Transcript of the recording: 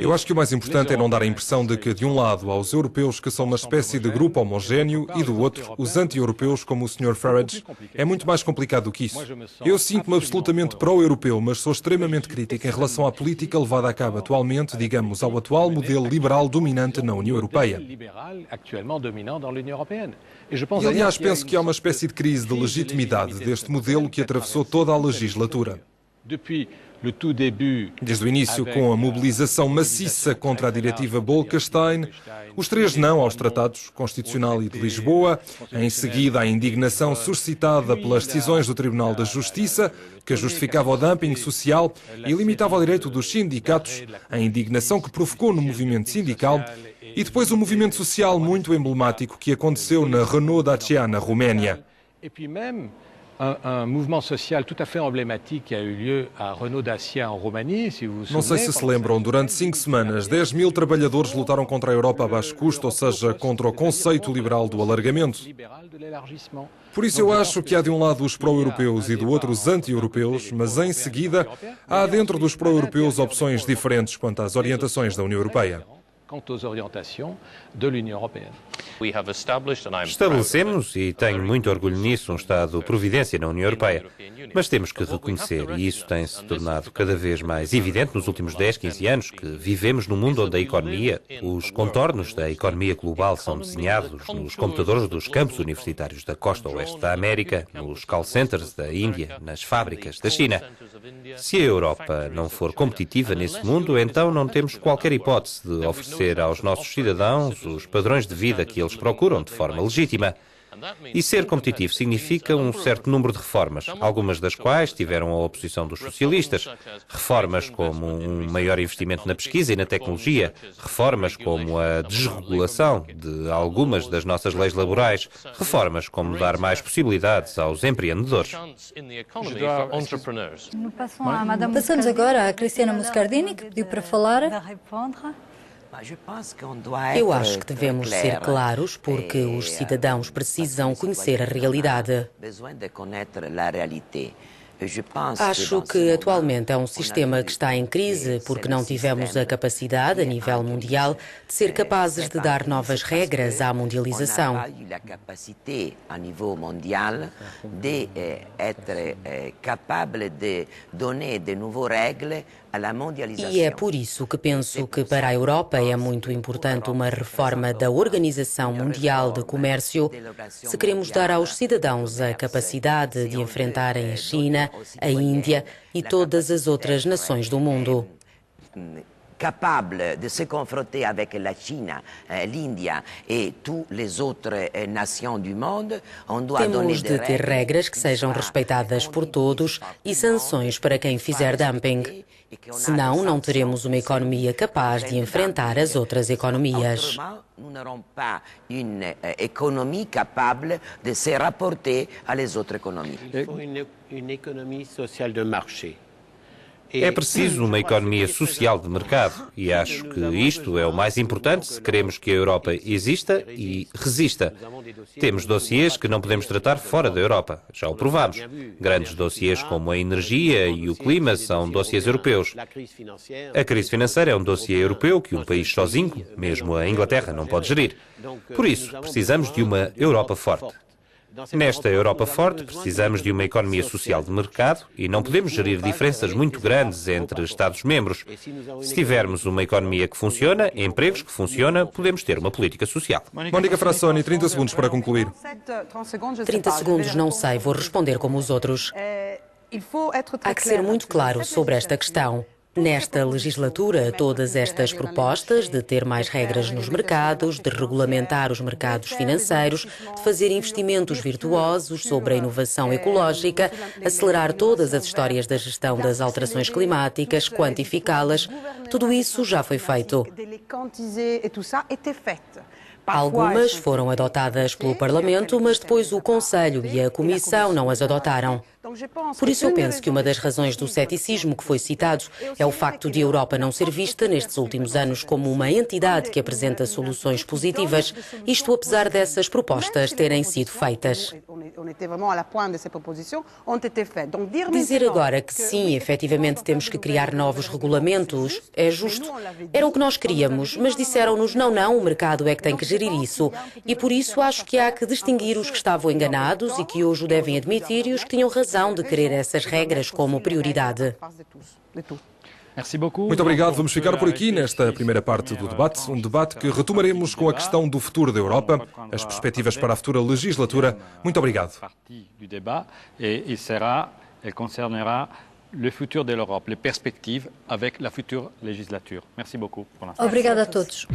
Eu acho que o mais importante é não dar a impressão de que, de um lado, há os europeus que são uma espécie de grupo homogéneo e, do outro, os anti-europeus como o Sr. Farage. É muito mais complicado do que isso. Eu sinto-me absolutamente pró-europeu, mas sou extremamente crítico em relação à política levada a cabo atualmente, digamos, ao atual modelo liberal dominante na União Europeia. E, aliás, penso que há uma espécie de crise de legitimidade deste modelo que atravessou toda a legislatura. Desde o início, com a mobilização maciça contra a diretiva Bolkestein, os 3 não aos tratados constitucional e de Lisboa, em seguida a indignação suscitada pelas decisões do Tribunal da Justiça, que justificava o dumping social e limitava o direito dos sindicatos, a indignação que provocou no movimento sindical, e depois o movimento social muito emblemático que aconteceu na Renault Dacia, na Roménia. Mouvement social tout à fait emblématique qui a eu lieu à Renault Dacia en Roumanie, si vous vous Não sei se lembram, durante 5 semanas, 10.000 trabalhadores lutaram contra a Europa a baixo custo, ou seja, contra o conceito liberal do alargamento. Por isso eu acho que há de um lado os pró-europeus e do outro os anti-europeus, mas em seguida há dentro dos pró-europeus opções diferentes quanto às orientações da União Europeia. Estabelecemos, e tenho muito orgulho nisso, um Estado-providência na União Europeia. Mas temos que reconhecer, e isso tem-se tornado cada vez mais evidente nos últimos 10, 15 anos, que vivemos num mundo onde a economia, os contornos da economia global são desenhados nos computadores dos campos universitários da costa oeste da América, nos call centers da Índia, nas fábricas da China. Se a Europa não for competitiva nesse mundo, então não temos qualquer hipótese de oferecer aos nossos cidadãos os padrões de vida que eles procuram de forma legítima. E ser competitivo significa um certo número de reformas, algumas das quais tiveram a oposição dos socialistas. Reformas como um maior investimento na pesquisa e na tecnologia, reformas como a desregulação de algumas das nossas leis laborais, reformas como dar mais possibilidades aos empreendedores. Passamos agora à Cristiana Muscardini, que pediu para falar. Eu acho que devemos ser claros porque os cidadãos precisam conhecer a realidade. Acho que atualmente é um sistema que está em crise porque não tivemos a capacidade, a nível mundial, de ser capazes de dar novas regras à mundialização. E é por isso que penso que para a Europa é muito importante uma reforma da Organização Mundial de Comércio se queremos dar aos cidadãos a capacidade de enfrentarem a China, a Índia e todas as outras nações do mundo. Capable de se confronter avec la Chine, l'Índia et toutes les autres nations du monde, on doit donner Temos de ter regras que sejam respeitadas por todos e sanções para quem fizer dumping. Senão, não teremos uma economia capaz de enfrentar as outras economias. Nous n'aurons pas une économie capable de se rapporter às outras économies. Il faut une économie sociale de marché. É preciso uma economia social de mercado e acho que isto é o mais importante se queremos que a Europa exista e resista. Temos dossiês que não podemos tratar fora da Europa, já o provámos. Grandes dossiês como a energia e o clima são dossiês europeus. A crise financeira é um dossiê europeu que um país sozinho, mesmo a Inglaterra, não pode gerir. Por isso, precisamos de uma Europa forte. Nesta Europa forte, precisamos de uma economia social de mercado e não podemos gerir diferenças muito grandes entre Estados-membros. Se tivermos uma economia que funciona, empregos que funcionam, podemos ter uma política social. Mónica Frassoni, 30 segundos para concluir. 30 segundos, não sei, vou responder como os outros. Há que ser muito claro sobre esta questão. Nesta legislatura, todas estas propostas de ter mais regras nos mercados, de regulamentar os mercados financeiros, de fazer investimentos virtuosos sobre a inovação ecológica, acelerar todas as histórias da gestão das alterações climáticas, quantificá-las, tudo isso já foi feito. Algumas foram adotadas pelo Parlamento, mas depois o Conselho e a Comissão não as adotaram. Por isso eu penso que uma das razões do ceticismo que foi citado é o facto de a Europa não ser vista nestes últimos anos como uma entidade que apresenta soluções positivas, isto apesar dessas propostas terem sido feitas. Dizer agora que sim, efetivamente temos que criar novos regulamentos, é justo. Era o que nós queríamos, mas disseram-nos não, o mercado é que tem que gerir isso. E por isso acho que há que distinguir os que estavam enganados e que hoje o devem admitir e os que tinham razão de querer essas regras como prioridade. Muito obrigado. Vamos ficar por aqui nesta primeira parte do debate, um debate que retomaremos com a questão do futuro da Europa, as perspectivas para a futura legislatura. Muito obrigado. Elle concernera le futur de l'Europe, les perspectives avec la future législature. Merci beaucoup pour l'instant. Obrigada a todos.